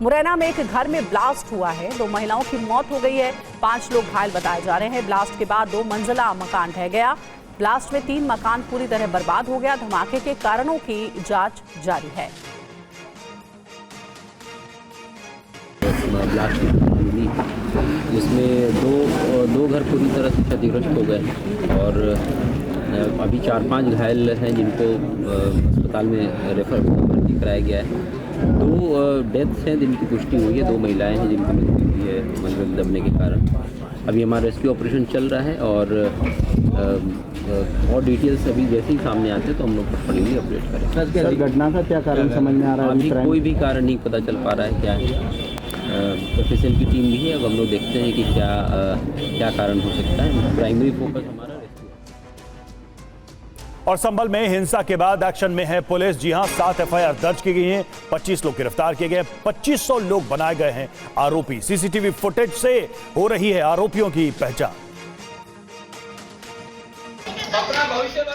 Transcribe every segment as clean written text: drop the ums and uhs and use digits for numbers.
मुरैना में एक घर में ब्लास्ट हुआ है। 2 महिलाओं की मौत हो गई है, 5 लोग घायल बताए जा रहे हैं। ब्लास्ट के बाद 2 मंजिला मकान ढह गया। ब्लास्ट में 3 मकान पूरी तरह बर्बाद हो गया। धमाके के कारणों की जांच जारी है। जिसमें दो घर पूरी तरह से क्षतिग्रस्त हो गए और अभी 4-5 घायल हैं जिनको अस्पताल में भर्ती कराया गया है। 2 डेथ्स हैं जिनकी पुष्टि हुई है, 2 महिलाएं हैं जिनकी मृत्यु हुई है मलबे में दबने के कारण। अभी हमारा रेस्क्यू ऑपरेशन चल रहा है और डिटेल्स अभी जैसे ही सामने आते हैं तो हम लोग पकड़ेंगे, अपडेट करेंगे। सर, घटना का क्या कारण समझ में आ रहा है? अभी कोई भी कारण नहीं पता चल पा रहा है क्या है। एफएसएल की टीम भी है, अब हम लोग देखते हैं कि क्या कारण हो सकता है। प्राइमरी फोकस हमारा रेस्क्यू। और संभल में हिंसा के बाद एक्शन में है पुलिस। जी हां, 7 एफआईआर दर्ज की गई हैं, 25 लोग गिरफ्तार किए गए, 2500 लोग बनाए गए हैं आरोपी। सीसीटीवी फुटेज से हो रही है आरोपियों की पहचान।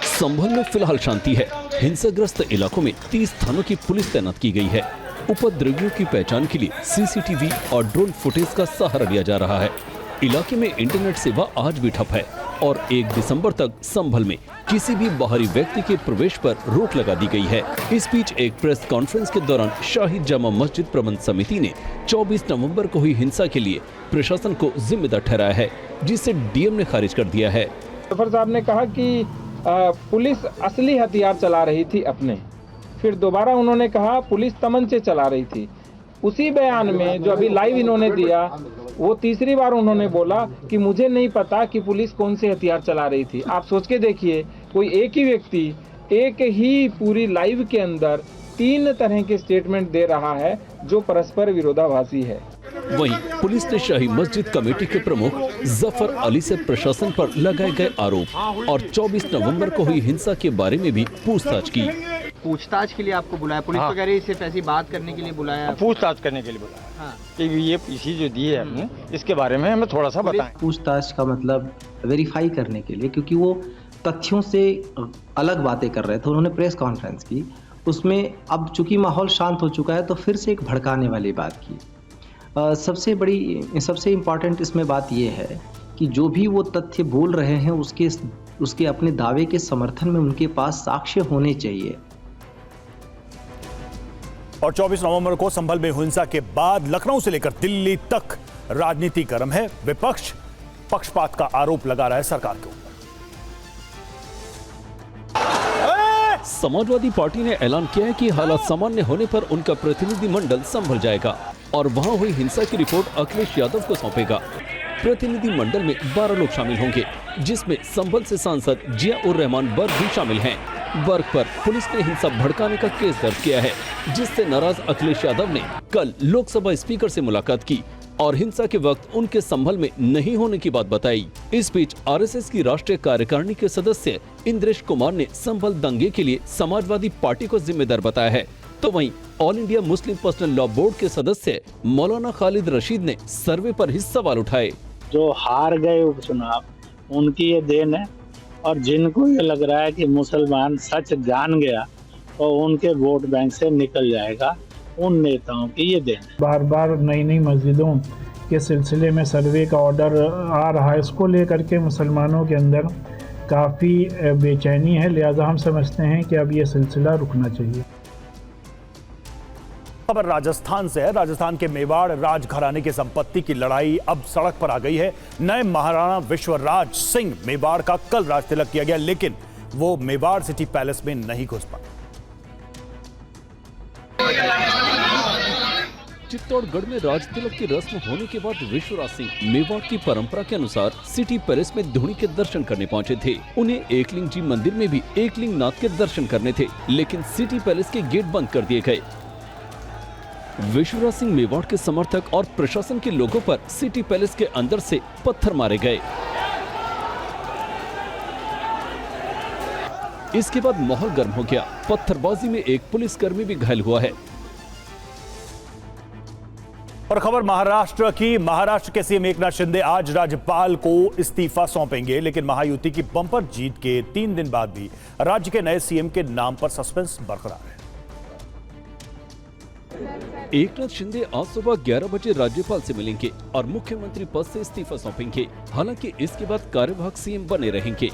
संभल में फिलहाल शांति है। हिंसाग्रस्त इलाकों में 30 थानों की पुलिस तैनात की गई है। उपद्रवियों की पहचान के लिए सीसीटीवी और ड्रोन फुटेज का सहारा लिया जा रहा है। इलाके में इंटरनेट सेवा आज भी ठप है और 1 दिसंबर तक संभल में किसी भी बाहरी व्यक्ति के प्रवेश पर रोक लगा दी गई है। इस बीच एक प्रेस कॉन्फ्रेंस के दौरान शाही जामा मस्जिद प्रबंध समिति ने 24 नवंबर को हुई हिंसा के लिए प्रशासन को जिम्मेदार ठहराया है, जिसे डीएम ने खारिज कर दिया है। जफर साहब ने कहा कि पुलिस असली हथियार चला रही थी अपने, फिर दोबारा उन्होंने कहा पुलिस तमंचे चला रही थी। उसी बयान में जो अभी लाइव इन्होंने दिया, वो तीसरी बार उन्होंने बोला कि मुझे नहीं पता कि पुलिस कौन से हथियार चला रही थी। आप सोच के देखिए, कोई एक ही व्यक्ति एक ही पूरी लाइव के अंदर 3 तरह के स्टेटमेंट दे रहा है जो परस्पर विरोधाभासी है। वहीं पुलिस ने शाही मस्जिद कमेटी के प्रमुख जफर अली से प्रशासन पर लगाए गए आरोप और 24 नवंबर को हुई हिंसा के बारे में भी पूछताछ की। पूछताछ के लिए आपको बुलाया पुलिस? तो कह रही है सिर्फ ऐसी बात करने के लिए बुलाया, पूछताछ करने के लिए बुलाया। हाँ। कि ये इसी जो दी है हमने, इसके बारे में हमें थोड़ा सा बताएं। पूछताछ का मतलब वेरीफाई करने के लिए, क्योंकि वो तथ्यों से अलग बातें कर रहे थे। उन्होंने प्रेस कॉन्फ्रेंस की, उसमें अब चूंकि माहौल शांत हो चुका है तो फिर से एक भड़काने वाली बात की। सबसे इम्पॉर्टेंट इसमें बात यह है कि जो भी वो तथ्य बोल रहे हैं उसके अपने दावे के समर्थन में उनके पास साक्ष्य होने चाहिए। और 24 नवंबर को संभल में हिंसा के बाद लखनऊ से लेकर दिल्ली तक राजनीति गर्म है। विपक्ष पक्षपात का आरोप लगा रहा है सरकार के ऊपर। समाजवादी पार्टी ने ऐलान किया है कि हालात सामान्य होने पर उनका प्रतिनिधिमंडल संभल जाएगा और वहां हुई हिंसा की रिपोर्ट अखिलेश यादव को सौंपेगा। प्रतिनिधिमंडल में 12 लोग शामिल होंगे, जिसमें संभल से सांसद जिया-उर-रहमान बर्ग भी शामिल हैं। बर्ग पर पुलिस ने हिंसा भड़काने का केस दर्ज किया है, जिससे नाराज अखिलेश यादव ने कल लोकसभा स्पीकर से मुलाकात की और हिंसा के वक्त उनके संभल में नहीं होने की बात बताई। इस बीच आरएसएस की राष्ट्रीय कार्यकारिणी के सदस्य इंद्रेश कुमार ने संभल दंगे के लिए समाजवादी पार्टी को जिम्मेदार बताया है। तो वहीं all India Muslim personal law board के सदस्य मौलाना खालिद रशीद ने सर्वे पर ही सवाल उठाए। जो हार गए उपचुनाव, उनकी ये देन है, और जिनको ये लग रहा है कि मुसलमान सच जान गया तो उनके वोट बैंक से निकल जाएगा, उन नेताओं की ये देन है। बार बार नई मस्जिदों के सिलसिले में सर्वे का ऑर्डर आ रहा है, इसको लेकर के मुसलमानों के अंदर काफ़ी बेचैनी है। लिहाजा हम समझते हैं कि अब ये सिलसिला रुकना चाहिए। खबर राजस्थान से है। राजस्थान के मेवाड़ राजघराने की संपत्ति की लड़ाई अब सड़क पर आ गई है। नए महाराणा विश्वराज सिंह मेवाड़ का कल राज तिलक किया गया, लेकिन वो मेवाड़ सिटी पैलेस में नहीं घुस पाए। चित्तौड़गढ़ में राज तिलक की रस्म होने के बाद विश्वराज सिंह मेवाड़ की परंपरा के अनुसार सिटी पैलेस में धूणी के दर्शन करने पहुंचे थे। उन्हें एकलिंग जी मंदिर में भी एकलिंग नाथ के दर्शन करने थे, लेकिन सिटी पैलेस के गेट बंद कर दिए गए। विश्वराज सिंह मेवाड़ के समर्थक और प्रशासन के लोगों पर सिटी पैलेस के अंदर से पत्थर मारे गए। इसके बाद माहौल गर्म हो गया। पत्थरबाजी में एक पुलिसकर्मी भी घायल हुआ है। और खबर महाराष्ट्र की। महाराष्ट्र के सीएम एकनाथ शिंदे आज राज्यपाल को इस्तीफा सौंपेंगे, लेकिन महायुति की बंपर जीत के 3 दिन बाद भी राज्य के नए सीएम के नाम पर सस्पेंस बरकरार है। एकनाथ शिंदे आज सुबह 11 बजे राज्यपाल से मिलेंगे और मुख्यमंत्री पद से इस्तीफा सौंपेंगे। हालांकि इसके बाद कार्यवाहक सीएम बने रहेंगे।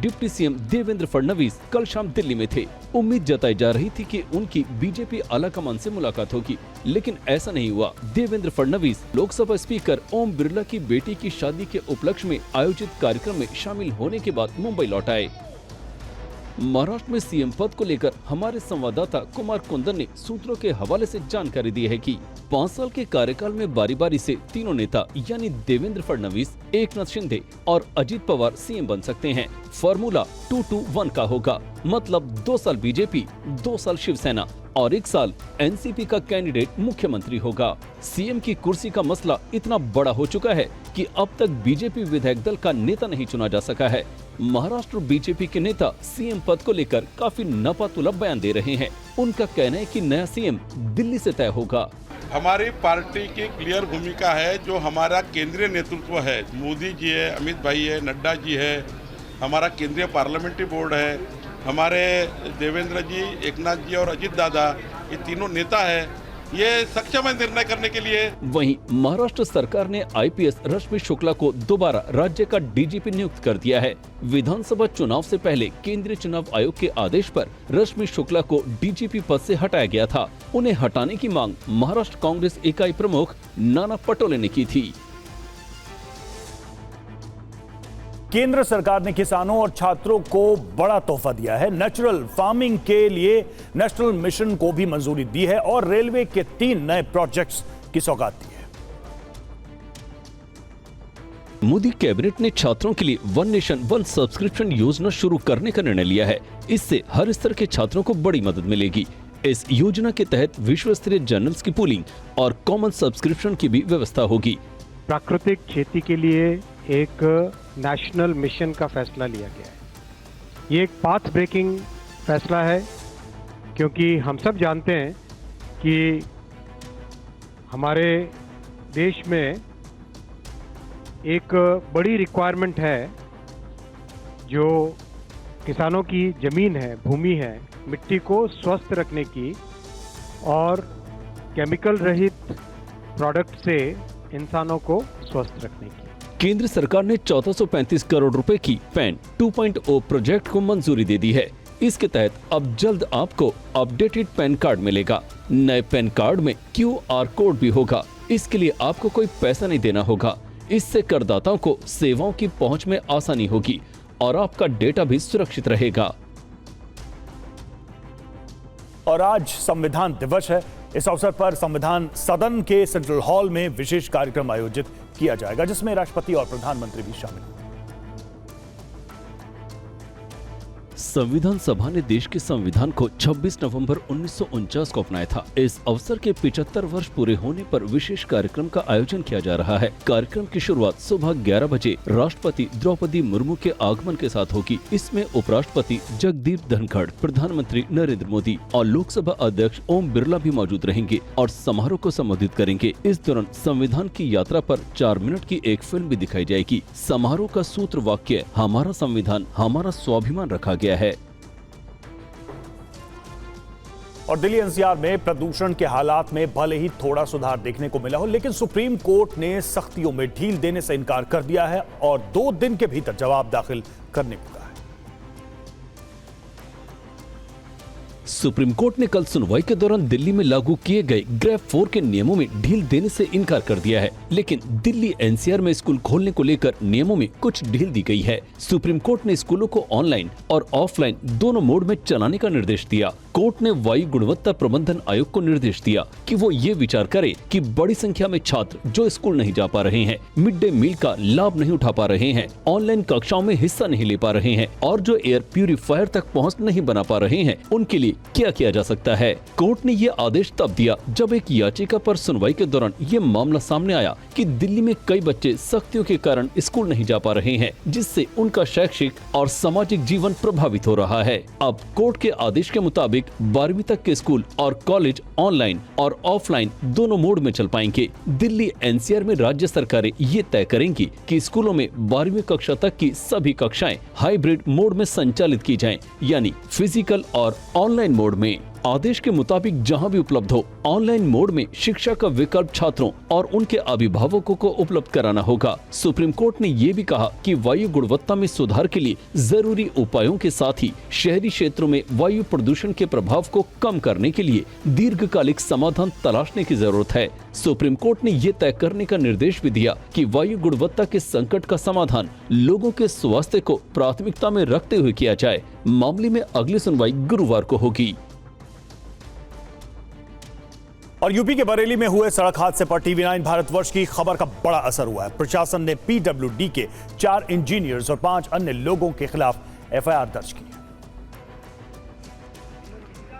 डिप्टी सीएम देवेंद्र फडणवीस कल शाम दिल्ली में थे। उम्मीद जताई जा रही थी कि उनकी बीजेपी आलाकमान से मुलाकात होगी, लेकिन ऐसा नहीं हुआ। देवेंद्र फडणवीस लोकसभा स्पीकर ओम बिरला की बेटी की शादी के उपलक्ष्य में आयोजित कार्यक्रम में शामिल होने के बाद मुंबई लौट आए। महाराष्ट्र में सीएम पद को लेकर हमारे संवाददाता कुमार कुंदन ने सूत्रों के हवाले से जानकारी दी है कि 5 साल के कार्यकाल में बारी बारी से तीनों नेता यानी देवेंद्र फडणवीस, एकनाथ शिंदे और अजित पवार सीएम बन सकते हैं। फॉर्मूला 2-2-1 का होगा, मतलब 2 साल बीजेपी, 2 साल शिवसेना और 1 साल एनसीपी का कैंडिडेट मुख्यमंत्री होगा। सीएम की कुर्सी का मसला इतना बड़ा हो चुका है कि अब तक बीजेपी विधायक दल का नेता नहीं चुना जा सका है। महाराष्ट्र बीजेपी के नेता सीएम पद को लेकर काफी नपातुला बयान दे रहे हैं। उनका कहना है कि नया सीएम दिल्ली से तय होगा। हमारी पार्टी की क्लियर भूमिका है, जो हमारा केंद्रीय नेतृत्व है, मोदी जी है, अमित भाई है, नड्डा जी है, हमारा केंद्रीय पार्लियामेंट्री बोर्ड है, हमारे देवेंद्र जी, एकनाथ जी और अजित दादा, ये तीनों नेता है, ये सक्षम है निर्णय करने के लिए। वहीं महाराष्ट्र सरकार ने आईपीएस रश्मि शुक्ला को दोबारा राज्य का डीजीपी नियुक्त कर दिया है। विधानसभा चुनाव से पहले केंद्रीय चुनाव आयोग के आदेश पर रश्मि शुक्ला को डीजीपी पद से हटाया गया था। उन्हें हटाने की मांग महाराष्ट्र कांग्रेस इकाई प्रमुख नाना पटोले ने की थी। केंद्र सरकार ने किसानों और छात्रों को बड़ा तोहफा दिया है। नेचुरल फार्मिंग के लिए नेशनल मिशन को भी मंजूरी दी है और रेलवे के 3 नए प्रोजेक्ट्स की सौगात दी है। मोदी कैबिनेट ने छात्रों के लिए 1 नेशन 1 सब्सक्रिप्शन योजना शुरू करने का निर्णय लिया है। इससे हर स्तर के छात्रों को बड़ी मदद मिलेगी। इस योजना के तहत विश्व स्तरीय जर्नल्स की पूलिंग और कॉमन सब्सक्रिप्शन की भी व्यवस्था होगी। प्राकृतिक खेती के लिए एक नेशनल मिशन का फैसला लिया गया है। ये एक पाथ ब्रेकिंग फैसला है, क्योंकि हम सब जानते हैं कि हमारे देश में एक बड़ी रिक्वायरमेंट है, जो किसानों की ज़मीन है, भूमि है, मिट्टी को स्वस्थ रखने की और केमिकल रहित प्रोडक्ट से इंसानों को स्वस्थ रखने की। केंद्र सरकार ने 1435 करोड़ रुपए की पैन 2.0 प्रोजेक्ट को मंजूरी दे दी है। इसके तहत अब जल्द आपको अपडेटेड पैन कार्ड मिलेगा। नए पैन कार्ड में QR कोड भी होगा। इसके लिए आपको कोई पैसा नहीं देना होगा। इससे करदाताओं को सेवाओं की पहुंच में आसानी होगी और आपका डेटा भी सुरक्षित रहेगा। और आज संविधान दिवस है। इस अवसर पर संविधान सदन के सेंट्रल हॉल में विशेष कार्यक्रम आयोजित किया जाएगा, जिसमें राष्ट्रपति और प्रधानमंत्री भी शामिल होंगे। संविधान सभा ने देश के संविधान को 26 नवंबर 1949 को अपनाया था। इस अवसर के 75 वर्ष पूरे होने पर विशेष कार्यक्रम का आयोजन किया जा रहा है। कार्यक्रम की शुरुआत सुबह 11 बजे राष्ट्रपति द्रौपदी मुर्मू के आगमन के साथ होगी। इसमें उपराष्ट्रपति जगदीप धनखड़, प्रधानमंत्री नरेंद्र मोदी और लोकसभा अध्यक्ष ओम बिरला भी मौजूद रहेंगे और समारोह को संबोधित करेंगे। इस दौरान संविधान की यात्रा पर 4 मिनट की एक फिल्म भी दिखाई जाएगी। समारोह का सूत्र वाक्य हमारा संविधान हमारा स्वाभिमान रखा गया है। और दिल्ली एनसीआर में प्रदूषण के हालात में भले ही थोड़ा सुधार देखने को मिला हो, लेकिन सुप्रीम कोर्ट ने सख्तियों में ढील देने से इनकार कर दिया है और 2 दिन के भीतर जवाब दाखिल करने को कहा है। सुप्रीम कोर्ट ने कल सुनवाई के दौरान दिल्ली में लागू किए गए ग्रेड 4 के नियमों में ढील देने से इनकार कर दिया है, लेकिन दिल्ली एनसीआर में स्कूल खोलने को लेकर नियमों में कुछ ढील दी गई है। सुप्रीम कोर्ट ने स्कूलों को ऑनलाइन और ऑफलाइन दोनों मोड में चलाने का निर्देश दिया। कोर्ट ने वायु गुणवत्ता प्रबंधन आयोग को निर्देश दिया कि वो ये विचार करे कि बड़ी संख्या में छात्र जो स्कूल नहीं जा पा रहे हैं, मिड डे मील का लाभ नहीं उठा पा रहे हैं, ऑनलाइन कक्षाओं में हिस्सा नहीं ले पा रहे हैं और जो एयर प्यूरिफायर तक पहुँच नहीं बना पा रहे हैं, उनके लिए क्या किया जा सकता है। कोर्ट ने ये आदेश तब दिया जब एक याचिका पर सुनवाई के दौरान ये मामला सामने आया कि दिल्ली में कई बच्चे सख्तियों के कारण स्कूल नहीं जा पा रहे हैं, जिससे उनका शैक्षिक और सामाजिक जीवन प्रभावित हो रहा है। अब कोर्ट के आदेश के मुताबिक 12वीं तक के स्कूल और कॉलेज ऑनलाइन और ऑफलाइन दोनों मोड में चल पाएंगे। दिल्ली एनसीआर में राज्य सरकारें ये तय करेंगी कि स्कूलों में 12वीं कक्षा तक की सभी कक्षाएं हाइब्रिड मोड में संचालित की जाएं, यानी फिजिकल और ऑनलाइन मोड में। आदेश के मुताबिक जहां भी उपलब्ध हो ऑनलाइन मोड में शिक्षा का विकल्प छात्रों और उनके अभिभावकों को उपलब्ध कराना होगा। सुप्रीम कोर्ट ने ये भी कहा कि वायु गुणवत्ता में सुधार के लिए जरूरी उपायों के साथ ही शहरी क्षेत्रों में वायु प्रदूषण के प्रभाव को कम करने के लिए दीर्घकालिक समाधान तलाशने की जरूरत है। सुप्रीम कोर्ट ने ये तय करने का निर्देश भी दिया कि वायु गुणवत्ता के संकट का समाधान लोगों के स्वास्थ्य को प्राथमिकता में रखते हुए किया जाए। मामले में अगली सुनवाई गुरुवार को होगी। और यूपी के बरेली में हुए सड़क हादसे पर टीवी9 भारतवर्ष की खबर का बड़ा असर हुआ है। प्रशासन ने पीडब्ल्यूडी के 4 इंजीनियर्स और 5 अन्य लोगों के खिलाफ एफआईआर दर्ज की।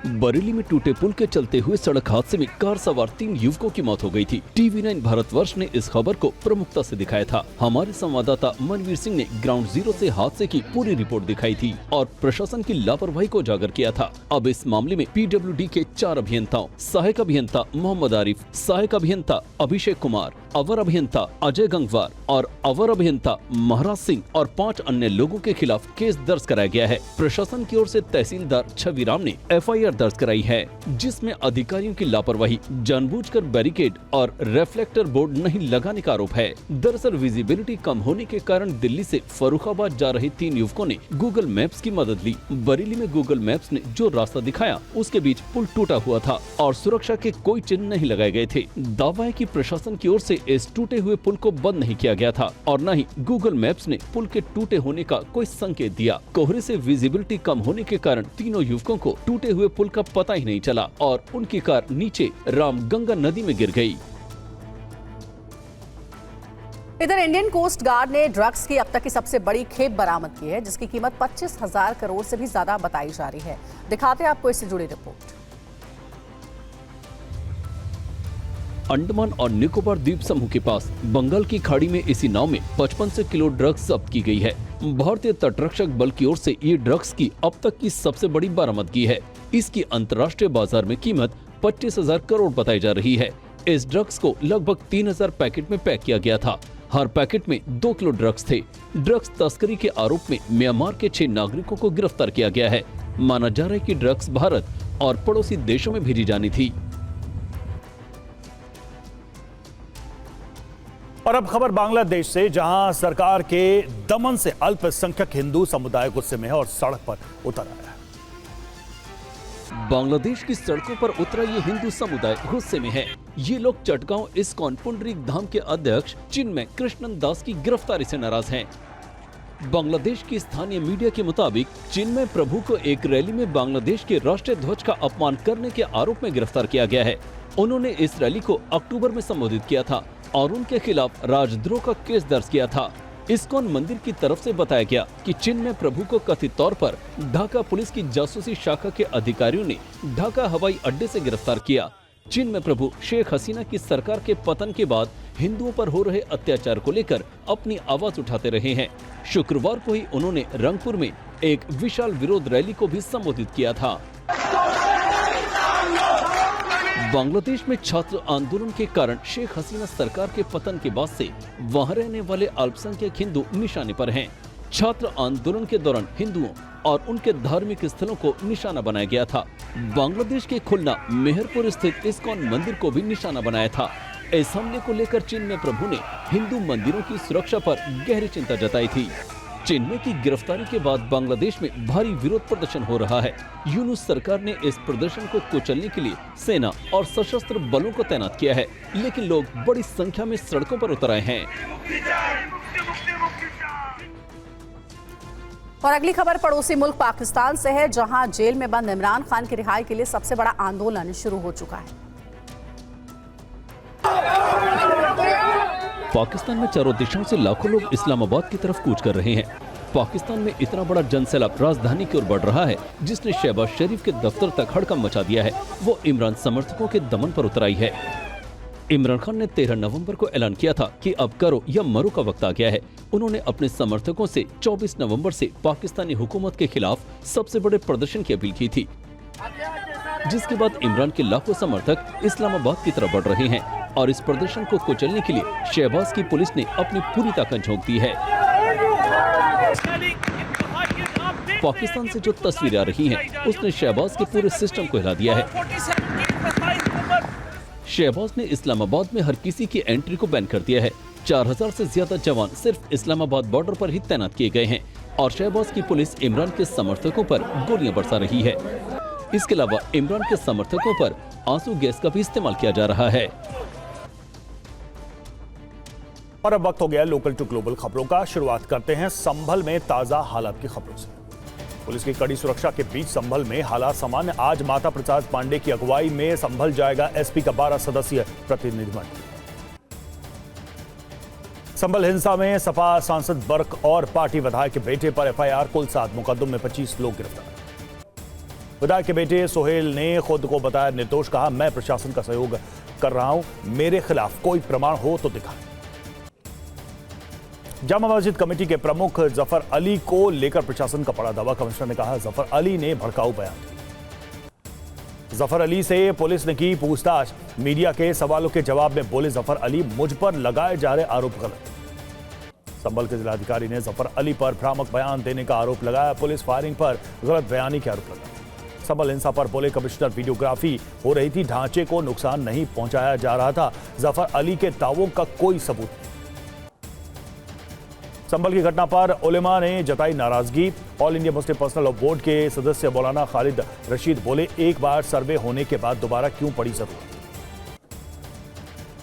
बरेली में टूटे पुल के चलते हुए सड़क हादसे में कार सवार 3 युवकों की मौत हो गई थी। टीवी9 भारतवर्ष ने इस खबर को प्रमुखता से दिखाया था। हमारे संवाददाता मनवीर सिंह ने ग्राउंड जीरो से हादसे की पूरी रिपोर्ट दिखाई थी और प्रशासन की लापरवाही को उजागर किया था। अब इस मामले में पीडब्ल्यूडी के 4 अभियंताओं, सहायक अभियंता मोहम्मद आरिफ, सहायक अभियंता अभिषेक कुमार, अवर अभियंता अजय गंगवार और अवर अभियंता महाराज सिंह और 5 अन्य लोगों के खिलाफ केस दर्ज कराया गया है। प्रशासन की ओर से तहसीलदार छविराम ने एफआईआर दर्ज कराई है, जिसमें अधिकारियों की लापरवाही, जानबूझकर बैरिकेड और रिफ्लेक्टर बोर्ड नहीं लगाने का आरोप है। दरअसल विजिबिलिटी कम होने के कारण दिल्ली से फर्रुखाबाद जा रहे 3 युवकों ने गूगल मैप्स की मदद ली। बरेली में गूगल मैप्स ने जो रास्ता दिखाया उसके बीच पुल टूटा हुआ था और सुरक्षा के कोई चिन्ह नहीं लगाए गए थे। दावा है कि प्रशासन की ओर से इस टूटे हुए पुल को बंद नहीं किया गया था और न ही गूगल मैप्स ने पुल के टूटे होने का कोई संकेत दिया। कोहरे से विजिबिलिटी कम होने के कारण तीनों युवकों को टूटे हुए पुल का पता ही नहीं चला और उनकी कार नीचे रामगंगा नदी में गिर गई। इधर इंडियन कोस्ट गार्ड ने ड्रग्स की अब तक की सबसे बड़ी खेप बरामद की है, जिसकी कीमत 25,000 करोड़ से भी ज्यादा बताई जा रही है। दिखाते हैं आपको इससे जुड़ी रिपोर्ट। अंडमान और निकोबार द्वीप समूह के पास बंगाल की खाड़ी में इसी नाव में 55 किलो ड्रग्स जब्त की गई है। भारतीय तटरक्षक बल की ओर से ये ड्रग्स की अब तक की सबसे बड़ी बरामदगी है। इसकी अंतर्राष्ट्रीय बाजार में कीमत 25,000 करोड़ बताई जा रही है। इस ड्रग्स को लगभग 3,000 पैकेट में पैक किया गया था। हर पैकेट में 2 किलो ड्रग्स थे। ड्रग्स तस्करी के आरोप में म्यांमार के 6 नागरिकों को गिरफ्तार किया गया है। माना जा रहा है कि ड्रग्स भारत और पड़ोसी देशों में भेजी जानी थी। और अब खबर बांग्लादेश से, जहां सरकार के दमन से अल्पसंख्यक हिंदू समुदाय गुस्से में है और सड़क पर उतर आया है। बांग्लादेश की सड़कों पर उतरा ये हिंदू समुदाय गुस्से में है। ये लोग चटगांव इस्कॉन पुंडरीक धाम के अध्यक्ष चिन्मय कृष्णन दास की गिरफ्तारी से नाराज हैं। बांग्लादेश की स्थानीय मीडिया के मुताबिक चिन्मय प्रभु को एक रैली में बांग्लादेश के राष्ट्रीय ध्वज का अपमान करने के आरोप में गिरफ्तार किया गया है। उन्होंने इस रैली को अक्टूबर में संबोधित किया था और उनके खिलाफ राजद्रोह का केस दर्ज किया था। इस्कॉन मंदिर की तरफ से बताया गया कि चिन्मय प्रभु को कथित तौर पर ढाका पुलिस की जासूसी शाखा के अधिकारियों ने ढाका हवाई अड्डे से गिरफ्तार किया। चिन्मय प्रभु शेख हसीना की सरकार के पतन के बाद हिंदुओं पर हो रहे अत्याचार को लेकर अपनी आवाज उठाते रहे हैं। शुक्रवार को ही उन्होंने रंगपुर में एक विशाल विरोध रैली को भी संबोधित किया था। बांग्लादेश में छात्र आंदोलन के कारण शेख हसीना सरकार के पतन के बाद से वहां रहने वाले अल्पसंख्यक हिंदू निशाने पर हैं। छात्र आंदोलन के दौरान हिंदुओं और उनके धार्मिक स्थलों को निशाना बनाया गया था। बांग्लादेश के खुलना मेहरपुर स्थित इस्कॉन मंदिर को भी निशाना बनाया था। इस हमले को लेकर चिन्मय प्रभु ने हिंदू मंदिरों की सुरक्षा पर गहरी चिंता जताई थी। चिन्मय की गिरफ्तारी के बाद बांग्लादेश में भारी विरोध प्रदर्शन हो रहा है। यूनुस सरकार ने इस प्रदर्शन को कुचलने के लिए सेना और सशस्त्र बलों को तैनात किया है, लेकिन लोग बड़ी संख्या में सड़कों पर उतर आए हैं। और अगली खबर पड़ोसी मुल्क पाकिस्तान से है, जहां जेल में बंद इमरान खान की रिहाई के लिए सबसे बड़ा आंदोलन शुरू हो चुका है। पाकिस्तान में चारों दिशाओं से लाखों लोग इस्लामाबाद की तरफ कूच कर रहे हैं। पाकिस्तान में इतना बड़ा जनसैलाब राजधानी की ओर बढ़ रहा है, जिसने शहबाज शरीफ के दफ्तर तक हड़कंप मचा दिया है। वो इमरान समर्थकों के दमन पर उतर आई है। इमरान खान ने 13 नवंबर को ऐलान किया था कि अब करो या मरो का वक्त आ गया है। उन्होंने अपने समर्थकों से 24 नवंबर से पाकिस्तानी हुकूमत के खिलाफ सबसे बड़े प्रदर्शन की अपील की थी, जिसके बाद इमरान के लाखों समर्थक इस्लामाबाद की तरफ बढ़ रहे हैं और इस प्रदर्शन को कुचलने के लिए शहबाज की पुलिस ने अपनी पूरी ताकत झोंक दी है। पाकिस्तान से जो तस्वीरें आ रही हैं, उसने शहबाज के पूरे सिस्टम को हिला दिया है। शहबाज ने इस्लामाबाद में हर किसी की एंट्री को बैन कर दिया है। 4000 से ज्यादा जवान सिर्फ इस्लामाबाद बॉर्डर पर ही तैनात किए गए हैं और शहबाज की पुलिस इमरान के समर्थकों पर गोलियां बरसा रही है। इसके अलावा इमरान के समर्थकों पर आंसू गैस का भी इस्तेमाल किया जा रहा है। और अब वक्त हो गया लोकल टू ग्लोबल खबरों का। शुरुआत करते हैं संभल में ताजा हालात की खबरों से। पुलिस की कड़ी सुरक्षा के बीच संभल में हालात सामान्य। आज माता प्रसाद पांडे की अगुवाई में संभल जाएगा एसपी का 12 सदस्यीय प्रतिनिधिमंडल। संभल हिंसा में सपा सांसद बर्क और पार्टी विधायक के बेटे पर एफआईआर, कुल 7 मुकदमे में 25 लोग गिरफ्तार। विधायक के बेटे सोहेल ने खुद को बताया निर्दोष, कहा मैं प्रशासन का सहयोग कर रहा हूं, मेरे खिलाफ कोई प्रमाण हो तो दिखाएं। जामा मस्जिद कमेटी के प्रमुख जफर अली को लेकर प्रशासन का बड़ा दावा। कमिश्नर ने कहा जफर अली ने भड़काऊ बयान दिया। जफर अली से पुलिस ने की पूछताछ। मीडिया के सवालों के जवाब में बोले जफर अली, मुझ पर लगाए जा रहे आरोप गलत। संभल के जिलाधिकारी ने जफर अली पर भ्रामक बयान देने का आरोप लगाया। पुलिस फायरिंग पर गलत बयानी के आरोप लगाया। संभल हिंसा पर बोले कमिश्नर, वीडियोग्राफी हो रही थी, ढांचे को नुकसान नहीं पहुंचाया जा रहा था। जफर अली के दावों का कोई सबूत नहीं। संभल की घटना पर उलेमा ने जताई नाराजगी। All India Muslim personal law board के सदस्य मौलाना खालिद रशीद बोले, एक बार सर्वे होने के बाद दोबारा क्यों पड़ी जरूरत।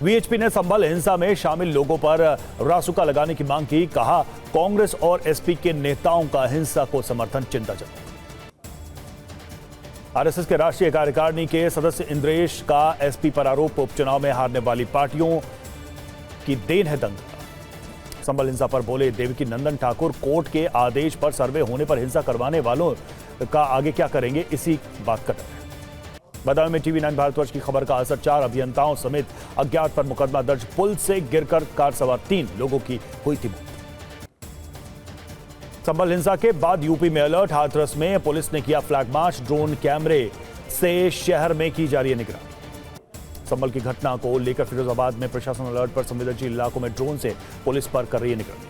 वीएचपी ने संभल हिंसा में शामिल लोगों पर रासुका लगाने की मांग की। कहा कांग्रेस और एसपी के नेताओं का हिंसा को समर्थन, चिंताजनक। आरएसएस के राष्ट्रीय कार्यकारिणी के सदस्य इंद्रेश का एसपी पर आरोप, उपचुनाव में हारने वाली पार्टियों की देन है दंगा। संभल हिंसा पर बोले देवकी नंदन ठाकुर, कोर्ट के आदेश पर सर्वे होने पर हिंसा करवाने वालों का आगे क्या करेंगे, इसी बात का डर है। बदायूं में टीवी9 भारतवर्ष की खबर का असर, 4 अभियंताओं समेत अज्ञात पर मुकदमा दर्ज। पुल से गिरकर कार सवार 3 लोगों की हुई थी मौत। संभल हिंसा के बाद यूपी में अलर्ट। हाथरस में पुलिस ने किया फ्लैग मार्च। ड्रोन कैमरे से शहर में की जा रही है निगरानी। संभल की घटना को लेकर फिरोजाबाद में प्रशासन अलर्ट पर, संवेदनशील इलाकों में ड्रोन से पुलिस पर कर रही है निगरानी।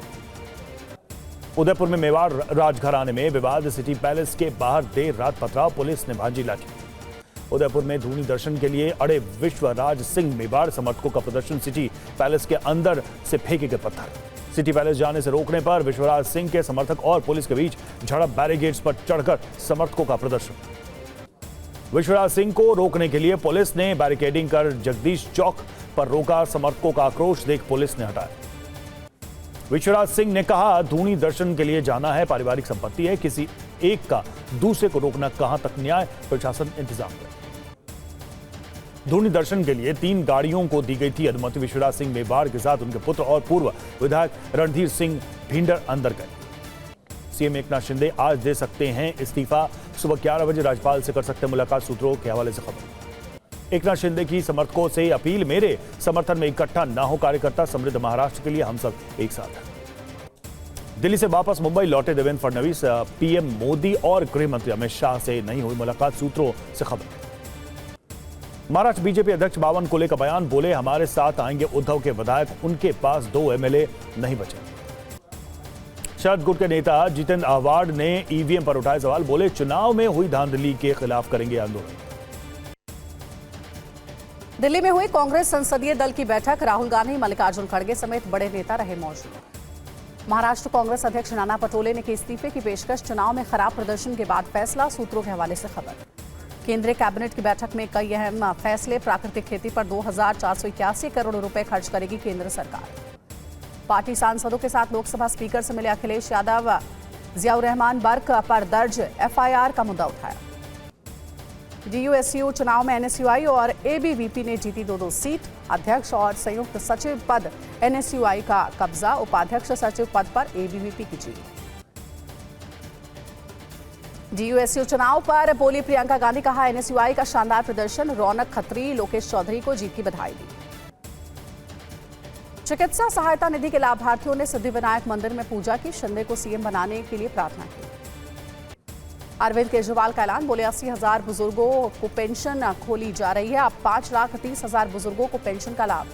उदयपुर में मेवाड़ राजघराने में विवाद, सिटी पैलेस के बाहर देर रात पथराव, पुलिस ने भांजी लाठी। उदयपुर में धूनी दर्शन के लिए अड़े विश्वराज सिंह मेवाड़ समर्थकों का प्रदर्शन, सिटी पैलेस के अंदर से फेंके गए पत्थर। सिटी पैलेस जाने से रोकने पर विश्वराज सिंह के समर्थक और पुलिस के बीच झड़प, बैरिकेड्स पर चढ़कर समर्थकों का प्रदर्शन। विश्वराज सिंह को रोकने के लिए पुलिस ने बैरिकेडिंग कर जगदीश चौक पर रोका। समर्थकों का आक्रोश देख पुलिस ने हटाया। विश्वराज सिंह ने कहा धूनी दर्शन के लिए जाना है, पारिवारिक संपत्ति है, किसी एक का दूसरे को रोकना कहां तक न्याय, प्रशासन इंतजाम करे। धूनी दर्शन के लिए 3 गाड़ियों को दी गई थी अनुमति। विश्वराज सिंह मेवाड़ के साथ उनके पुत्र और पूर्व विधायक रणधीर सिंह भिंडर अंदर गए। सीएम एकनाथ शिंदे आज दे सकते हैं इस्तीफा। सुबह 11 बजे राज्यपाल से कर सकते हैं मुलाकात, सूत्रों के हवाले से खबर। एकनाथ शिंदे की समर्थकों से अपील, मेरे समर्थन में इकट्ठा ना हो कार्यकर्ता, समृद्ध महाराष्ट्र के लिए हम सब एक साथ हैं। दिल्ली से वापस मुंबई लौटे देवेंद्र फडणवीस, पीएम मोदी और गृह मंत्री अमित शाह से नहीं हुई मुलाकात, सूत्रों से खबर। महाराष्ट्र बीजेपी अध्यक्ष बावन कुले का बयान, बोले हमारे साथ आएंगे उद्धव के विधायक, उनके पास 2 एमएलए नहीं बचे। शरद गुट के नेता जितेंद्र आव्हाड ने ईवीएम पर उठाए सवाल, बोले चुनाव में हुई धांधली के खिलाफ करेंगे आंदोलन। दिल्ली में हुई कांग्रेस संसदीय दल की बैठक, राहुल गांधी, मल्लिकार्जुन खड़गे समेत बड़े नेता रहे मौजूद। महाराष्ट्र कांग्रेस अध्यक्ष नाना पटोले ने की इस्तीफे की पेशकश, चुनाव में खराब प्रदर्शन के बाद फैसला, सूत्रों के हवाले से खबर। केंद्रीय कैबिनेट की बैठक में कई अहम फैसले, प्राकृतिक खेती पर 2481 करोड़ रुपए खर्च करेगी केंद्र सरकार। पार्टी सांसदों के साथ लोकसभा स्पीकर से मिले अखिलेश यादव, जियाउर रहमान बर्क पर दर्ज एफआईआर का मुद्दा उठाया। डीयूएसयू चुनाव में एनएसयूआई और एबीवीपी ने जीती 2-2 सीट। अध्यक्ष और संयुक्त सचिव पद एनएसयूआई का कब्जा, उपाध्यक्ष सचिव पद पर एबीवीपी की जीत। डीयूएसयू चुनाव पर बोली प्रियंका गांधी, कहा एनएसयूआई का शानदार प्रदर्शन, रौनक खत्री, लोकेश चौधरी को जीत की बधाई दी। चिकित्सा सहायता निधि के लाभार्थियों ने सिद्धिविनायक मंदिर में पूजा की, शिंदे को सीएम बनाने के लिए प्रार्थना की। अरविंद केजरीवाल का ऐलान, बोले 80,000 बुजुर्गों को पेंशन खोली जा रही है, अब 5,30,000 बुजुर्गों को पेंशन का लाभ।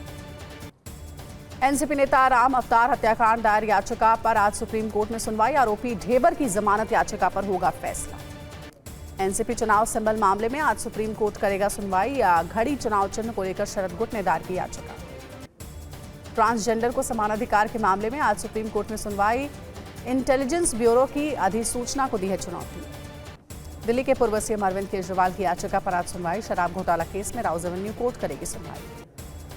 एनसीपी नेता राम अवतार हत्याकांड दायर याचिका पर आज सुप्रीम कोर्ट में सुनवाई। आरोपी ढेबर की जमानत याचिका पर होगा फैसला। एनसीपी चुनाव सिंबल मामले में आज सुप्रीम कोर्ट करेगा सुनवाई। या घड़ी चुनाव चिन्ह को लेकर शरद गुट ने दायर की याचिका। ट्रांसजेंडर को समान अधिकार के मामले में आज सुप्रीम कोर्ट में सुनवाई। इंटेलिजेंस ब्यूरो की अधिसूचना को दी है चुनौती। दिल्ली के पूर्व सीएम अरविंद केजरीवाल की याचिका पर आज सुनवाई। शराब घोटाला केस में राउज एवेन्यू कोर्ट करेगी सुनवाई।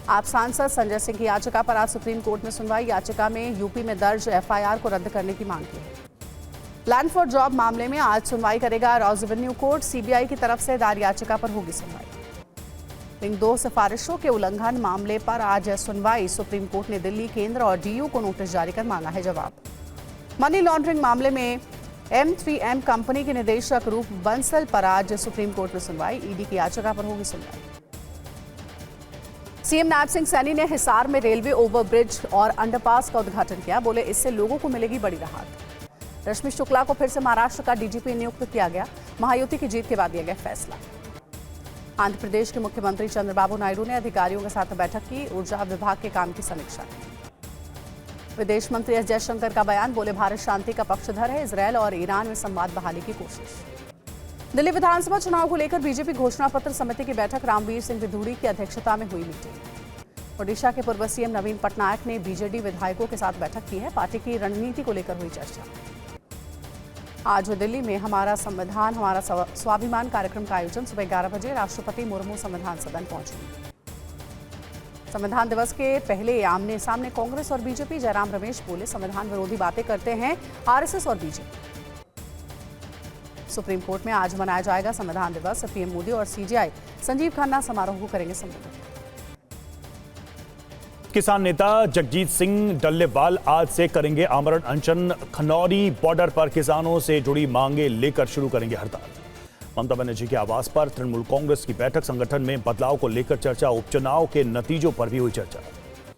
आप सांसद संजय सिंह की याचिका पर आज सुप्रीम कोर्ट में सुनवाई। याचिका में यूपी में दर्ज एफआईआर को रद्द करने की मांग की है। लैंड फॉर जॉब मामले में आज सुनवाई करेगा राउज एवेन्यू कोर्ट। सीबीआई की तरफ से दायर याचिका पर होगी सुनवाई। विंग 2 सिफारिशों के उल्लंघन मामले पर आज सुनवाई। सुप्रीम कोर्ट ने दिल्ली, केंद्र और डीयू को नोटिस जारी कर मांगा है जवाब। मनी लॉन्ड्रिंग मामले में M3M कंपनी के निदेशक रूप बंसल पर आज सुप्रीम कोर्ट में सुनवाई। ईडी की याचिका पर होगी सुनवाई। सीएम नायब सिंह सैनी ने हिसार में रेलवे ओवरब्रिज और अंडरपास का उद्घाटन किया। बोले इससे लोगों को मिलेगी बड़ी राहत। रश्मि शुक्ला को फिर से महाराष्ट्र का डीजीपी नियुक्त किया गया। महायुति की जीत के बाद दिया गया फैसला। आंध्र प्रदेश के मुख्यमंत्री चंद्रबाबू नायडू ने अधिकारियों के साथ बैठक की। ऊर्जा विभाग के काम की समीक्षा की। विदेश मंत्री एस जयशंकर का बयान। बोले भारत शांति का पक्षधर है। इजरायल और ईरान में संवाद बहाली की कोशिश। दिल्ली विधानसभा चुनाव को लेकर बीजेपी घोषणा पत्र समिति की बैठक रामवीर सिंह विधूड़ी की अध्यक्षता में हुई मीटिंग। ओडिशा के पूर्व सीएम नवीन पटनायक ने बीजेडी विधायकों के साथ बैठक की है। पार्टी की रणनीति को लेकर हुई चर्चा। आज दिल्ली में हमारा संविधान हमारा स्वाभिमान कार्यक्रम का आयोजन। सुबह 11 बजे राष्ट्रपति मुर्मू संविधान सदन पहुंचेंगे। संविधान दिवस के पहले आमने सामने कांग्रेस और बीजेपी। जयराम रमेश बोले संविधान विरोधी बातें करते हैं आरएसएस और बीजेपी। सुप्रीम कोर्ट में आज मनाया जाएगा संविधान दिवस। पीएम मोदी और सीजेआई संजीव खन्ना समारोह को करेंगे संबोधित। किसान नेता जगजीत सिंह डल्लेवाल आज से करेंगे आमरण अनशन। खनौरी बॉर्डर पर किसानों से जुड़ी मांगे लेकर शुरू करेंगे हड़ताल। ममता बनर्जी के आवास पर तृणमूल कांग्रेस की बैठक। संगठन में बदलाव को लेकर चर्चा। उपचुनाव के नतीजों पर भी हुई चर्चा।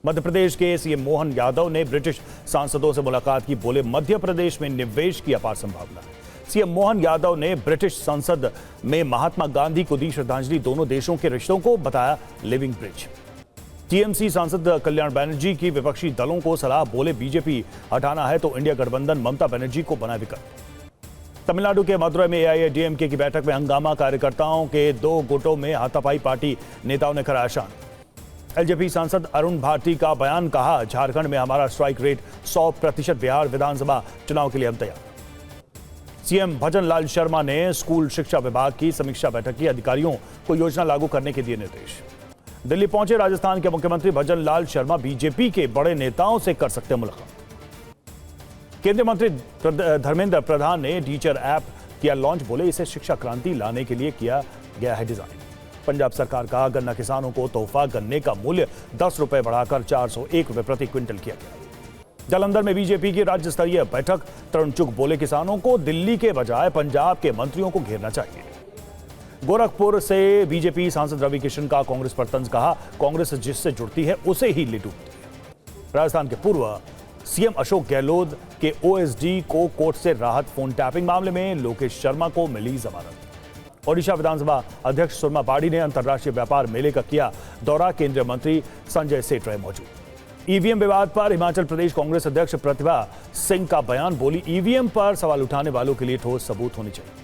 मध्य प्रदेश के सीएम मोहन यादव ने ब्रिटिश सांसदों से मुलाकात की। बोले मध्य प्रदेश में निवेश की अपार संभावना है। सीएम मोहन यादव ने ब्रिटिश संसद में महात्मा गांधी को दी श्रद्धांजलि। दोनों देशों के रिश्तों को बताया लिविंग ब्रिज। टीएमसी सांसद कल्याण बनर्जी की विपक्षी दलों को सलाह। बोले बीजेपी हटाना है तो इंडिया गठबंधन ममता बनर्जी को बनाए विकल्प। तमिलनाडु के मदुरई में एआईएडीएमके की बैठक में हंगामा। कार्यकर्ताओं के 2 गुटों में हाथापाई। पार्टी नेताओं ने कराया शांत। एलजेपी सांसद अरुण भारती का बयान। कहा झारखंड में हमारा स्ट्राइक रेट 100%। बिहार विधानसभा चुनाव के लिए हम तैयार। सीएम भजन लाल शर्मा ने स्कूल शिक्षा विभाग की समीक्षा बैठक की। अधिकारियों को योजना लागू करने के दिए निर्देश। दिल्ली पहुंचे राजस्थान के मुख्यमंत्री भजन लाल शर्मा। बीजेपी के बड़े नेताओं से कर सकते हैं मुलाकात। केंद्रीय मंत्री धर्मेंद्र प्रधान ने टीचर ऐप किया लॉन्च। बोले इसे शिक्षा क्रांति लाने के लिए किया गया है डिजाइन। पंजाब सरकार का गन्ना किसानों को तोहफा। गन्ने का मूल्य 10 रुपए बढ़ाकर 401 रुपए प्रति क्विंटल किया गया। जालंधर में बीजेपी की राज्य स्तरीय बैठक। तरुण चुग बोले किसानों को दिल्ली के बजाय पंजाब के मंत्रियों को घेरना चाहिए। गोरखपुर से बीजेपी सांसद रवि किशन का कांग्रेस पर तंज। कहा कांग्रेस जिससे जुड़ती है उसे ही ले डूबती है। राजस्थान के पूर्व सीएम अशोक गहलोत के ओएसडी को कोर्ट से राहत। फोन टैपिंग मामले में लोकेश शर्मा को मिली जमानत। ओडिशा विधानसभा अध्यक्ष सुरमा बाड़ी ने अंतर्राष्ट्रीय व्यापार मेले का किया दौरा। केंद्रीय मंत्री संजय सेठ रहे मौजूद। ईवीएम विवाद पर हिमाचल प्रदेश कांग्रेस अध्यक्ष प्रतिभा सिंह का बयान। बोली ईवीएम पर सवाल उठाने वालों के लिए ठोस सबूत होने चाहिए।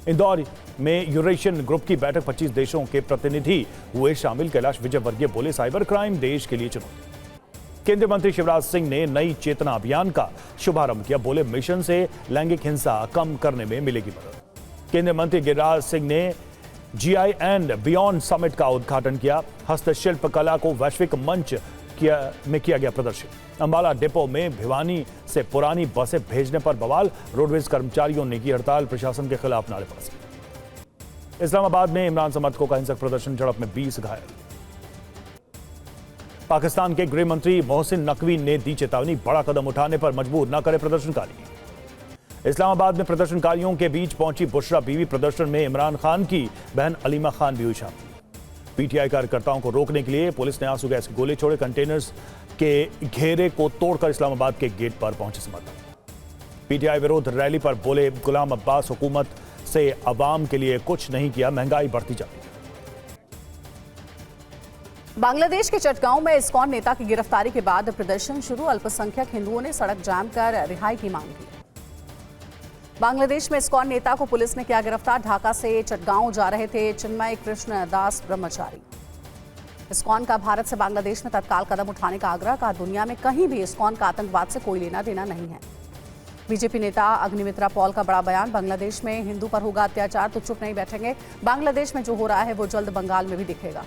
इंदौर में यूरेशियन ग्रुप की बैठक। 25 देशों के प्रतिनिधि हुए शामिल। कैलाश विजयवर्गीय बोले साइबर क्राइम देश के लिए चुनौती। केंद्रीय मंत्री शिवराज सिंह ने नई चेतना अभियान का शुभारंभ किया। बोले मिशन से लैंगिक हिंसा कम करने में मिलेगी मदद। केंद्रीय मंत्री गिरिराज सिंह ने जीआई एंड बियॉन्ड समिट का उद्घाटन किया। हस्तशिल्प कला को वैश्विक मंच में किया गया प्रदर्शन। अंबाला डिपो में भिवानी से पुरानी बसें भेजने पर बवाल। रोडवेज कर्मचारियों ने की हड़ताल। प्रशासन के खिलाफ नारेबाजी। इस्लामाबाद में इमरान समर्थकों का हिंसक प्रदर्शन। झड़प में 20 घायल। पाकिस्तान के गृह मंत्री मोहसिन नकवी ने दी चेतावनी। बड़ा कदम उठाने पर मजबूर न करे प्रदर्शनकारी। इस्लामाबाद में प्रदर्शनकारियों के बीच पहुंची बुशरा बीवी। प्रदर्शन में इमरान खान की बहन अलीमा खान भी हुई शामिल। पीटीआई कार्यकर्ताओं को रोकने के लिए पुलिस ने आंसू गैस के गोले छोड़े। कंटेनर्स के घेरे को तोड़कर इस्लामाबाद के गेट पर पहुंचे समर्थक। पीटीआई विरोध रैली पर बोले गुलाम अब्बास हुकूमत से अवाम के लिए कुछ नहीं किया। महंगाई बढ़ती जाती है। बांग्लादेश के चटगांव में इस्कॉन नेता की गिरफ्तारी के बाद प्रदर्शन शुरू। अल्पसंख्यक हिंदुओं ने सड़क जाम कर रिहाई की मांग की। बांग्लादेश में इस्कॉन नेता को पुलिस ने किया गिरफ्तार। ढाका से चटगांव जा रहे थे चिन्मय कृष्ण दास ब्रह्मचारी। इस्कॉन का भारत से बांग्लादेश में तत्काल कदम उठाने का आग्रह। कहा, दुनिया में कहीं भी इस्कॉन का आतंकवाद से कोई लेना देना नहीं है। बीजेपी नेता अग्निमित्रा पॉल का बड़ा बयान। बांग्लादेश में हिंदू पर होगा अत्याचार तो चुप नहीं बैठेंगे। बांग्लादेश में जो हो रहा है वो जल्द बंगाल में भी दिखेगा।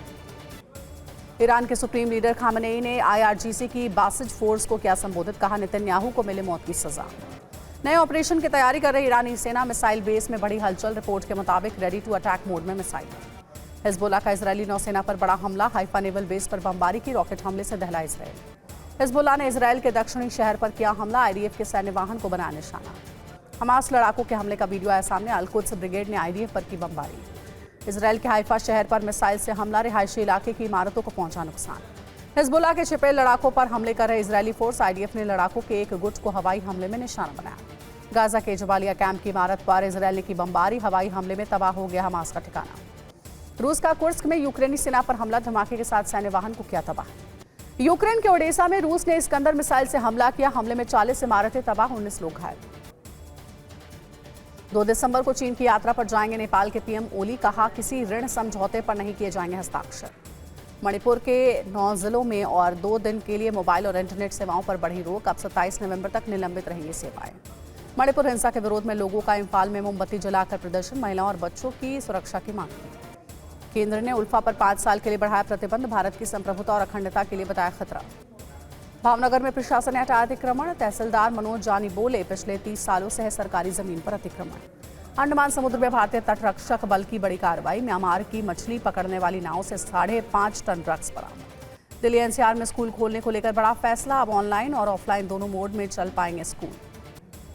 ईरान के सुप्रीम लीडर खामनेई ने IRGC की बासिज फोर्स को क्या संबोधित। कहा, नेतन्याहू को मिले मौत की सजा। नए ऑपरेशन की तैयारी कर रही ईरानी सेना। मिसाइल बेस में बड़ी हलचल। रिपोर्ट के मुताबिक रेडी टू अटैक मोड में मिसाइल। हिजबुल्लाह का इजरायली नौसेना पर बड़ा हमला। हाइफा नेवल बेस पर बमबारी की। रॉकेट हमले से दहला इसराइल। हिजबुल्लाह ने इसराइल के दक्षिणी शहर पर किया हमला। IDF के सैन्य वाहन को बनाया निशाना। हमास लड़ाकों के हमले का वीडियो आया सामने। अल-कुद्स ब्रिगेड ने IDF पर की बमबारी। इसराइल के हाइफा शहर पर मिसाइल से हमला। रिहायशी इलाके की इमारतों को पहुंचा नुकसान। हिजबुल्लाह के छिपे लड़ाकों पर हमले कर रहे इजरायली फोर्स। IDF ने लड़ाकों के एक गुट को हवाई हमले में निशाना बनाया। गाजा के जबालिया कैंप की इमारत पर इजरायली की बमबारी। हवाई हमले में तबाह हो गया हमास का ठिकाना। रूस का कुर्स्क में यूक्रेनी सेना पर हमला। धमाके के साथ सैन्य वाहन को किया तबाह। यूक्रेन के ओडेसा में रूस ने इस्कंदर मिसाइल से हमला किया। हमले में 40 इमारतें तबाह, 19 लोग घायल। 2 दिसंबर को चीन की यात्रा पर जाएंगे नेपाल के PM ओली। कहा, किसी ऋण समझौते पर नहीं किए जाएंगे हस्ताक्षर। मणिपुर के 9 जिलों में और 2 दिन के लिए मोबाइल और इंटरनेट सेवाओं पर बढ़ी रोक। अब 27 नवंबर तक निलंबित रहेंगी सेवाएं। मणिपुर हिंसा के विरोध में लोगों का इम्फाल में मोमबत्ती जलाकर प्रदर्शन। महिलाओं और बच्चों की सुरक्षा की मांग की। केंद्र ने उल्फा पर 5 साल के लिए बढ़ाया प्रतिबंध। भारत की संप्रभुता और अखंडता के लिए बताया खतरा। भावनगर में प्रशासन ने हटाया अतिक्रमण। तहसीलदार मनोज जानी बोले, पिछले 30 सालों से है सरकारी जमीन पर अतिक्रमण। अंडमान समुद्र में भारतीय तटरक्षक बल की बड़ी कार्रवाई। म्यांमार की मछली पकड़ने वाली नाव से 5.5 टन ड्रग्स बरामद। दिल्ली NCR में स्कूल खोलने को लेकर बड़ा फैसला। अब ऑनलाइन और ऑफलाइन दोनों मोड में चल पाएंगे स्कूल।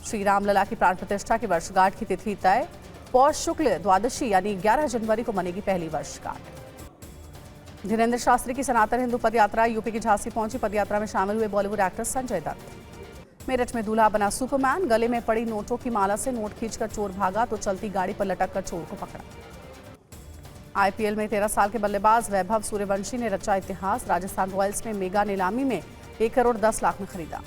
श्री रामलला की प्राण प्रतिष्ठा की वर्षगांठ की तिथि तय। पौष शुक्ल द्वादशी यानी 11 जनवरी को मनेगी पहली वर्षगांठ। धीरेन्द्र शास्त्री की सनातन हिंदू पदयात्रा यूपी की झांसी पहुंची। पदयात्रा में शामिल हुए बॉलीवुड एक्टर संजय दत्त। मेरठ में दूल्हा बना सुपरमैन। गले में पड़ी नोटों की माला से नोट खींचकर चोर भागा तो चलती गाड़ी पर लटककर चोर को पकड़ा। IPL में 13 साल के बल्लेबाज वैभव सूर्यवंशी ने रचा इतिहास। राजस्थान रॉयल्स में मेगा नीलामी में 1 करोड़ 10 लाख में खरीदा।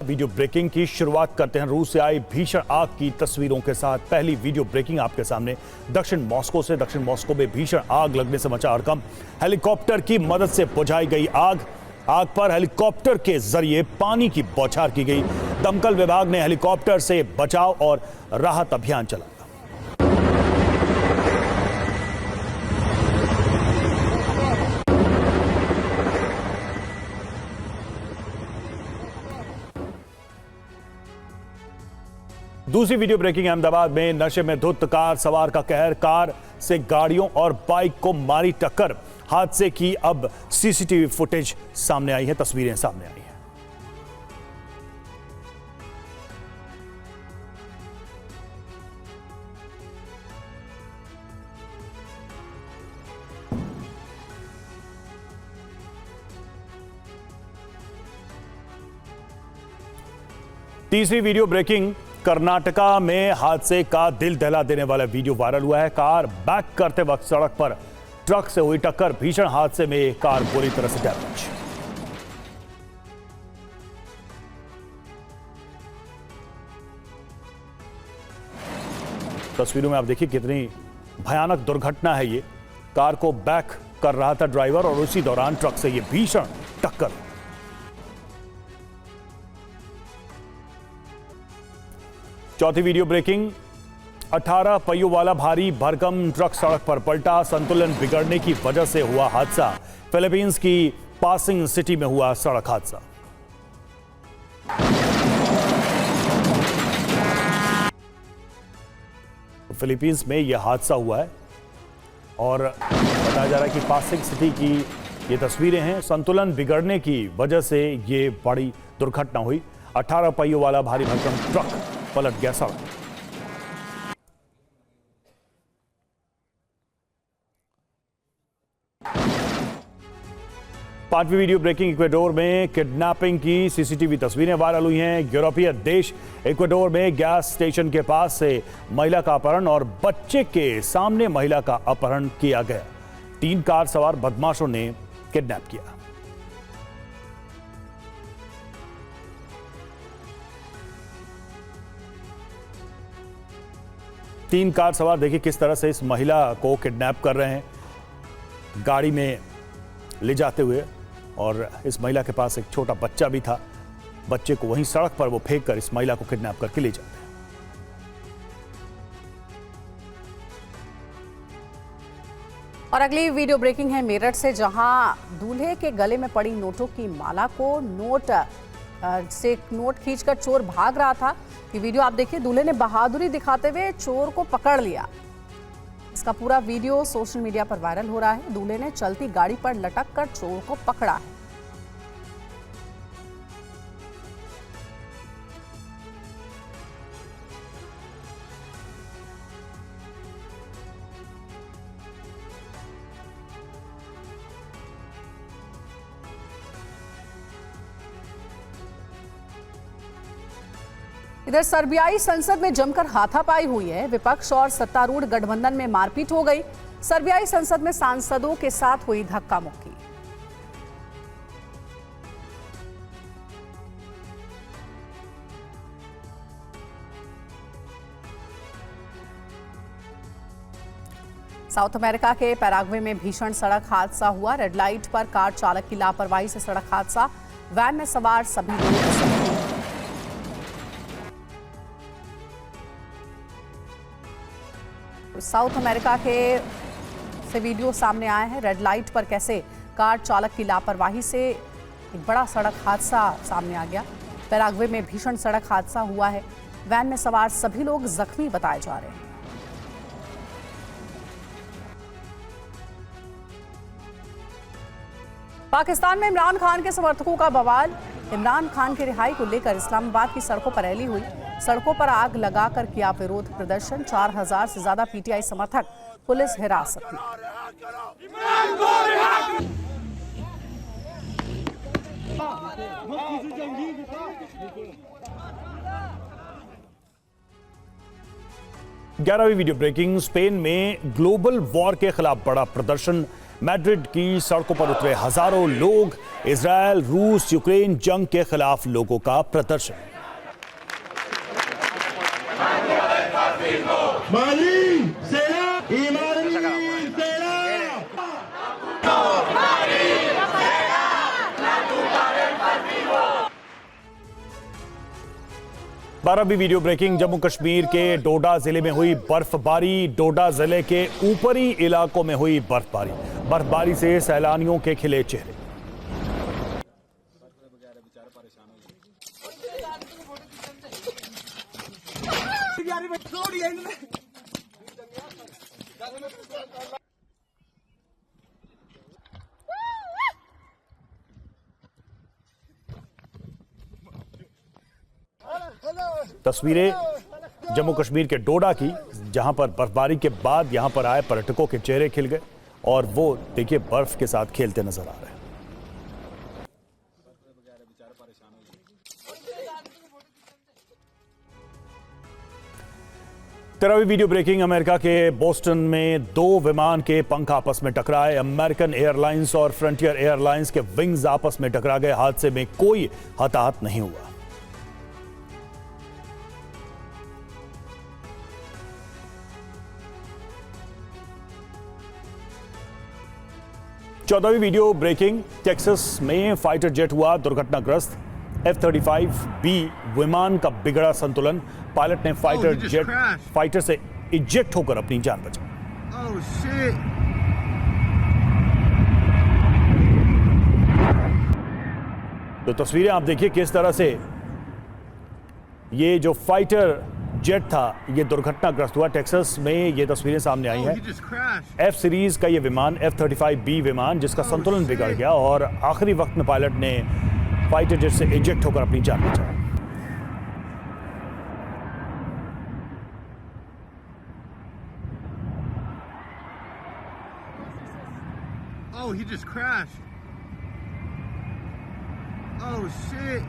वीडियो ब्रेकिंग की शुरुआत करते हैं रूस से आई भीषण आग की तस्वीरों के साथ। पहली वीडियो ब्रेकिंग आपके सामने दक्षिण मॉस्को से। दक्षिण मॉस्को में भीषण आग लगने से मचा हड़कंप। हेलीकॉप्टर की मदद से बुझाई गई आग। आग पर हेलीकॉप्टर के जरिए पानी की बौछार की गई। दमकल विभाग ने हेलीकॉप्टर से बचाव और राहत अभियान चलाया। दूसरी वीडियो ब्रेकिंग अहमदाबाद में नशे में धुत कार सवार का कहर। कार से गाड़ियों और बाइक को मारी टक्कर। हादसे की अब CCTV फुटेज सामने आई है, तस्वीरें सामने आई हैं। तीसरी वीडियो ब्रेकिंग कर्नाटका में हादसे का दिल दहला देने वाला वीडियो वायरल हुआ है। कार बैक करते वक्त सड़क पर ट्रक से हुई टक्कर। भीषण हादसे में कार बुरी तरह से डैमेज। तस्वीरों में आप देखिए कितनी भयानक दुर्घटना है ये। कार को बैक कर रहा था ड्राइवर और उसी दौरान ट्रक से ये भीषण टक्कर। चौथी वीडियो ब्रेकिंग 18 पहियों वाला भारी भरकम ट्रक सड़क पर पलटा। संतुलन बिगड़ने की वजह से हुआ हादसा। फिलीपींस की पासिंग सिटी में हुआ सड़क हादसा। फिलीपींस में यह हादसा हुआ है और बताया जा रहा है कि पासिंग सिटी की ये तस्वीरें हैं। संतुलन बिगड़ने की वजह से ये बड़ी दुर्घटना हुई। 18 पहियों वाला भारी भरकम ट्रक पलट गया सड़क। पांचवी वीडियो ब्रेकिंग इक्वेडोर में किडनैपिंग की CCTV तस्वीरें वायरल हुई हैं। यूरोपीय देश इक्वेडोर में गैस स्टेशन के पास से महिला का अपहरण और बच्चे के सामने महिला का अपहरण किया गया। 3 कार सवार बदमाशों ने किडनैप किया। तीन कार सवार देखिए किस तरह से इस महिला को किडनैप कर रहे हैं, गाड़ी में ले जाते हुए, और इस महिला के पास एक छोटा बच्चा भी था। बच्चे को वहीं सड़क पर वो फेंक कर इस महिला को किडनैप करके ले जाते हैं। और अगली वीडियो ब्रेकिंग है मेरठ से, जहां दूल्हे के गले में पड़ी नोटों की माला को नोट खींचकर चोर भाग रहा था। ये वीडियो आप देखिए, दूल्हे ने बहादुरी दिखाते हुए चोर को पकड़ लिया। इसका पूरा वीडियो सोशल मीडिया पर वायरल हो रहा है। दूल्हे ने चलती गाड़ी पर लटक कर चोर को पकड़ा है। इधर सर्बियाई संसद में जमकर हाथापाई हुई है। विपक्ष और सत्तारूढ़ गठबंधन में मारपीट हो गई। सर्बियाई संसद में सांसदों के साथ हुई धक्का मुक्की। साउथ अमेरिका के पैराग्वे में भीषण सड़क हादसा हुआ। रेड लाइट पर कार चालक की लापरवाही से सड़क हादसा, वैन में सवार सभी लोग। साउथ अमेरिका के से वीडियो सामने आए हैं। रेड लाइट पर कैसे कार चालक की लापरवाही से एक बड़ा सड़क हादसा सामने आ गया। पैराग्वे में भीषण सड़क हादसा हुआ है। वैन में सवार सभी लोग जख्मी बताए जा रहे हैं। पाकिस्तान में इमरान खान के समर्थकों का बवाल। इमरान खान की रिहाई को लेकर इस्लामाबाद की सड़कों पर रैली हुई। सड़कों पर आग लगाकर किया विरोध प्रदर्शन। 4000 से ज्यादा पीटीआई समर्थक पुलिस हिरासत में। ग्यारहवीं वीडियो ब्रेकिंग। स्पेन में ग्लोबल वॉर के खिलाफ बड़ा प्रदर्शन। मैड्रिड की सड़कों पर उतरे हजारों लोग। इजरायल, रूस, यूक्रेन जंग के खिलाफ लोगों का प्रदर्शन। बारहवीं वीडियो ब्रेकिंग। जम्मू कश्मीर के डोडा जिले में हुई बर्फबारी। डोडा जिले के ऊपरी इलाकों में हुई बर्फबारी। बर्फबारी से सैलानियों के खिले चेहरे। तस्वीरें जम्मू कश्मीर के डोडा की, जहां पर बर्फबारी के बाद यहां पर आए पर्यटकों के चेहरे खिल गए और वो देखिए बर्फ के साथ खेलते नजर आ रहे हैं। तेरहवीं वीडियो ब्रेकिंग। अमेरिका के बोस्टन में 2 विमान के पंख आपस में टकराए। अमेरिकन एयरलाइंस और फ्रंटियर एयरलाइंस के विंग्स आपस में टकरा गए। हादसे में कोई हताहत नहीं हुआ। चौदहवीं वीडियो ब्रेकिंग। टेक्सास में फाइटर जेट हुआ दुर्घटनाग्रस्त। F-35B विमान का बिगड़ा संतुलन। पायलट ने फाइटर से इजेक्ट होकर अपनी जान बचाई। तो तस्वीरें आप देखिए किस तरह से ये जो फाइटर जेट था ये दुर्घटनाग्रस्त हुआ। टेक्सास में ये तस्वीरें सामने आई हैं। F सीरीज का ये विमान F-35B विमान जिसका संतुलन बिगड़ गया और आखिरी वक्त में पायलट ने फाइटर जेट से इजेक्ट होकर अपनी जान बचाई। Oh, he just crashed. Oh shit.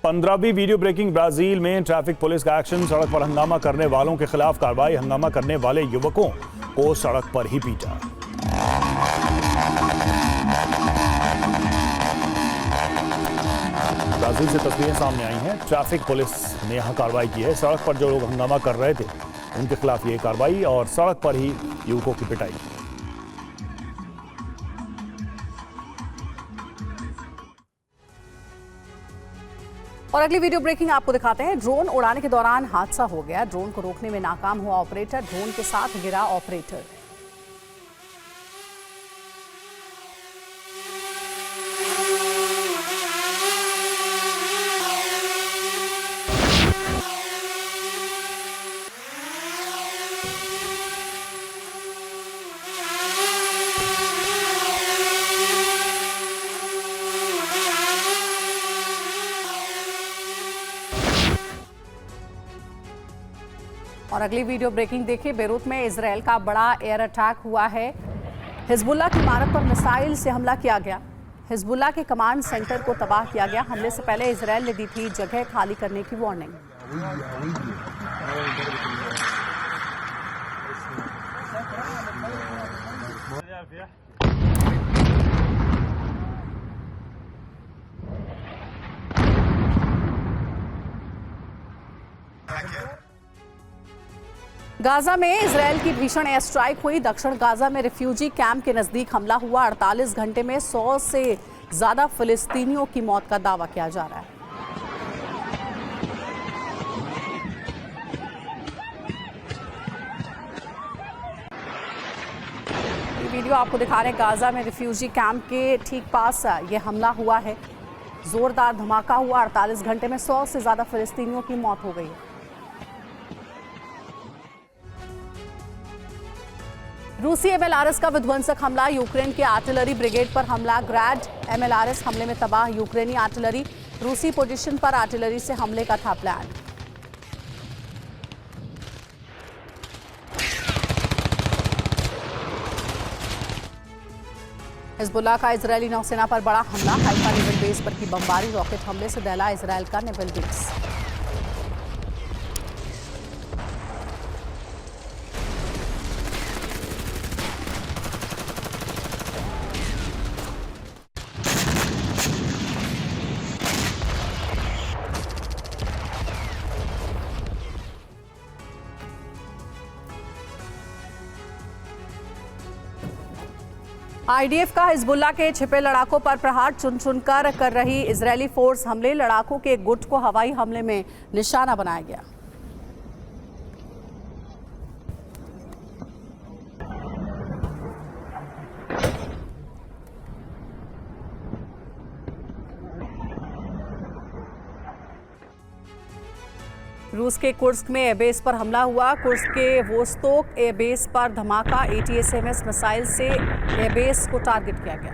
15वीं वीडियो ब्रेकिंग ब्राजील में ट्रैफिक पुलिस का एक्शन, सड़क पर हंगामा करने वालों के खिलाफ कार्रवाई, हंगामा करने वाले युवकों को सड़क पर ही पीटा। ब्राजील से तस्वीरें सामने आई हैं। ट्रैफिक पुलिस ने यहां कार्रवाई की है। सड़क पर जो लोग हंगामा कर रहे थे उनके खिलाफ ये कार्रवाई और सड़क पर ही युवकों की पिटाई। और अगली वीडियो ब्रेकिंग आपको दिखाते हैं। ड्रोन उड़ाने के दौरान हादसा हो गया। ड्रोन को रोकने में नाकाम हुआ ऑपरेटर, ड्रोन के साथ गिरा ऑपरेटर। और अगली वीडियो ब्रेकिंग देखिए। बेरूत में इजरायल का बड़ा एयर अटैक हुआ है। हिजबुल्लाह की इमारत पर मिसाइल से हमला किया गया। हिजबुल्लाह के कमांड सेंटर को तबाह किया गया। हमले से पहले इजरायल ने दी थी जगह खाली करने की वार्निंग। गाजा में इजरायल की भीषण एयर स्ट्राइक हुई। दक्षिण गाजा में रिफ्यूजी कैंप के नजदीक हमला हुआ। 48 घंटे में 100 से ज्यादा फिलिस्तीनियों की मौत का दावा किया जा रहा है। ये वीडियो आपको दिखा रहे हैं। गाजा में रिफ्यूजी कैंप के ठीक पास ये हमला हुआ है। जोरदार धमाका हुआ। 48 घंटे में 100 से ज्यादा फिलिस्तीनियों की मौत हो गई है। रूसी एमएलआरएस का विध्वंसक हमला। यूक्रेन के आर्टिलरी ब्रिगेड पर हमला। ग्रैड एमएलआरएस हमले में तबाह यूक्रेनी आर्टिलरी। रूसी पोजीशन पर आर्टिलरी से हमले का था प्लान। हिजबुल्लाह का इजरायली नौसेना पर बड़ा हमला। हाइफा नेवल बेस पर की बमबारी। रॉकेट हमले से दहला इजरायल का नेवल बेस। आईडीएफ का हिजबुल्लाह के छिपे लड़ाकों पर प्रहार। चुन चुनकर कर रही इजरायली फोर्स हमले। लड़ाकों के गुट को हवाई हमले में निशाना बनाया गया। रूस के कुर्स्क में एयरबेस पर हमला हुआ। कुर्स्क के वोस्तोक एयरबेस पर धमाका। ATACMS मिसाइल से एयरबेस को टारगेट किया गया।